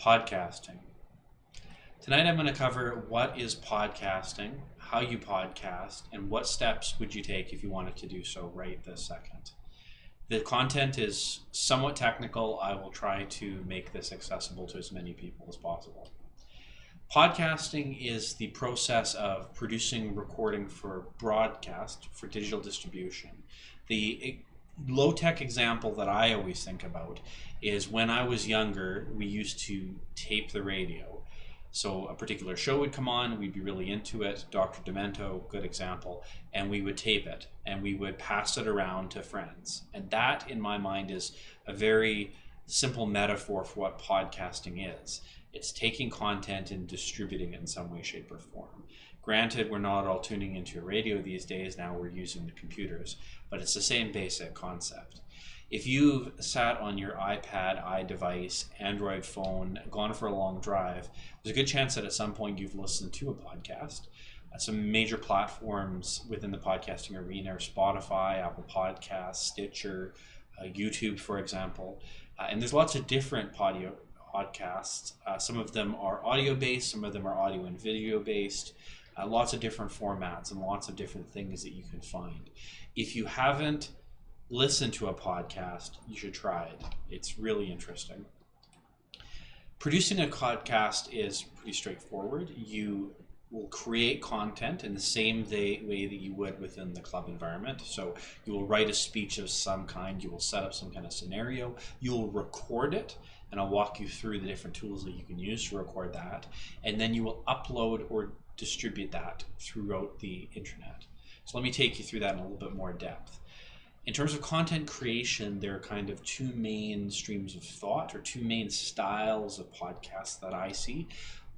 Podcasting. Tonight I'm going to cover what is podcasting, how you podcast, and what steps would you take if you wanted to do so right this second. The content is somewhat technical. I will try to make this accessible to as many people as possible. Podcasting is the process of producing recording for broadcast, for digital distribution. The low-tech example that I always think about is when I was younger, we used to tape the radio. So a particular show would come on, we'd be really into it, Dr. Demento, good example, and we would tape it and we would pass it around to friends. And that, in my mind, is a very simple metaphor for what podcasting is. It's taking content and distributing it in some way, shape, or form. Granted, we're not all tuning into a radio these days, now we're using the computers, but it's the same basic concept. If you've sat on your iPad, iDevice, Android phone, gone for a long drive, there's a good chance that at some point you've listened to a podcast. Some major platforms within the podcasting arena are Spotify, Apple Podcasts, Stitcher, YouTube, for example. And there's lots of different podcasts. Some of them are audio-based, some of them are audio and video-based. Lots of different formats and lots of different things that you can find. If you haven't listened to a podcast, you should try it. It's really interesting. Producing a podcast is pretty straightforward. You will create content in the same way that you would within the club environment. So you will write a speech of some kind, you will set up some kind of scenario, you will record it, and I'll walk you through the different tools that you can use to record that, and then you will upload or distribute that throughout the internet. So let me take you through that in a little bit more depth. In terms of content creation, there are kind of two main streams of thought, or two main styles of podcasts that I see.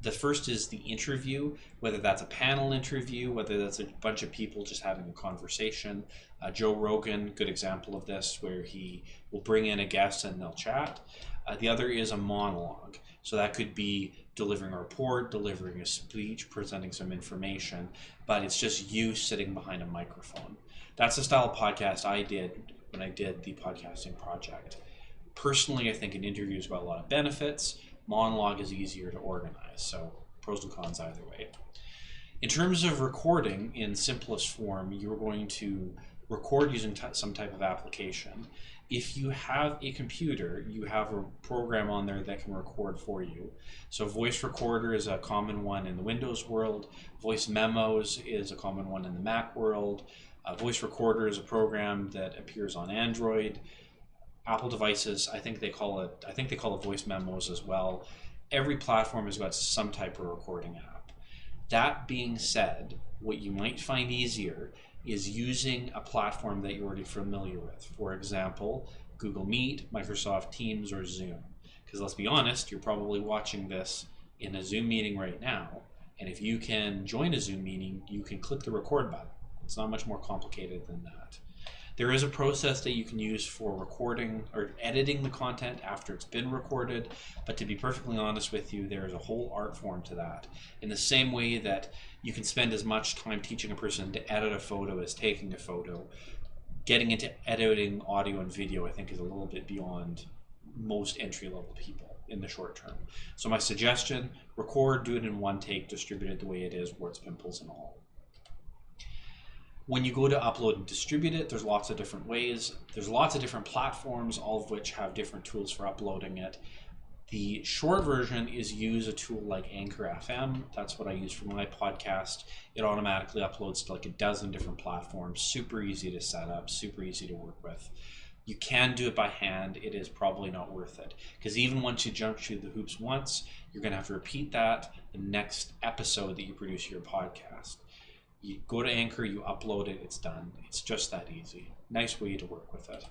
The first is the interview, whether that's a panel interview, whether that's a bunch of people just having a conversation. Joe Rogan, good example of this, where he will bring in a guest and they'll chat. The other is a monologue. So that could be delivering a report, delivering a speech, presenting some information, but it's just you sitting behind a microphone. That's the style of podcast I did when I did the podcasting project. Personally, I think an interview has got a lot of benefits. Monologue is easier to organize, so pros and cons either way. In terms of recording in simplest form, you're going to record using some type of application. If you have a computer, you have a program on there that can record for you. So voice recorder is a common one in the Windows world. Voice memos is a common one in the Mac world. Voice recorder is a program that appears on Android. Apple devices, I think they call it voice memos as well. Every platform has got some type of recording app. That being said, what you might find easier is using a platform that you're already familiar with. For example, Google Meet, Microsoft Teams, or Zoom. Because let's be honest, you're probably watching this in a Zoom meeting right now, and if you can join a Zoom meeting, you can click the record button. It's not much more complicated than that. There is a process that you can use for recording or editing the content after it's been recorded, but to be perfectly honest with you, there is a whole art form to that. In the same way that you can spend as much time teaching a person to edit a photo as taking a photo, getting into editing audio and video, I think, is a little bit beyond most entry-level people in the short term. So my suggestion, record, do it in one take, distribute it the way it is, warts, pimples, and all. When you go to upload and distribute it, there's lots of different ways. There's lots of different platforms, all of which have different tools for uploading it. The short version is use a tool like Anchor FM. That's what I use for my podcast. It automatically uploads to like a dozen different platforms. Super easy to set up, super easy to work with. You can do it by hand. It is probably not worth it, because even once you jump through the hoops once, you're going to have to repeat that the next episode that you produce your podcast. You go to Anchor, you upload it, it's done. It's just that easy. Nice way to work with it.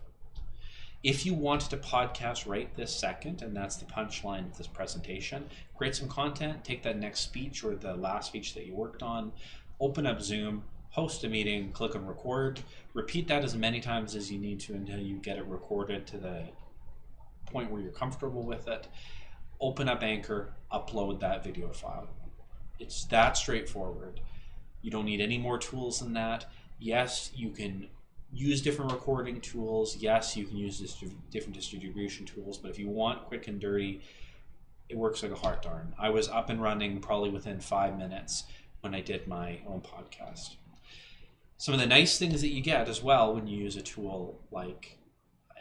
If you wanted to podcast right this second, and that's the punchline of this presentation, create some content, take that next speech or the last speech that you worked on, open up Zoom, host a meeting, click on record, repeat that as many times as you need to until you get it recorded to the point where you're comfortable with it. Open up Anchor, upload that video file. It's that straightforward. You don't need any more tools than that. Yes, you can use different recording tools. Yes, you can use different distribution tools, but if you want quick and dirty, it works like a hot darn. I was up and running probably within 5 minutes when I did my own podcast. Some of the nice things that you get as well when you use a tool like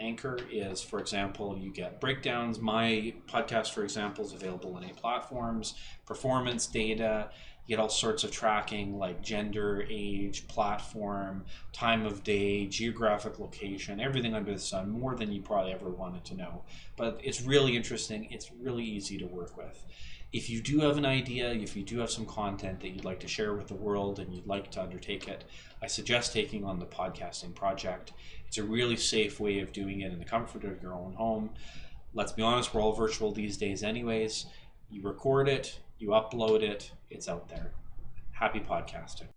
Anchor is, for example, you get breakdowns. My podcast, for example, is available on 8 platforms, performance data. You get all sorts of tracking like gender, age, platform, time of day, geographic location, everything under the sun, more than you probably ever wanted to know. But it's really interesting. It's really easy to work with. If you do have an idea, if you do have some content that you'd like to share with the world and you'd like to undertake it, I suggest taking on the podcasting project. It's a really safe way of doing it in the comfort of your own home. Let's be honest, we're all virtual these days anyways. You record it, you upload it, it's out there. Happy podcasting.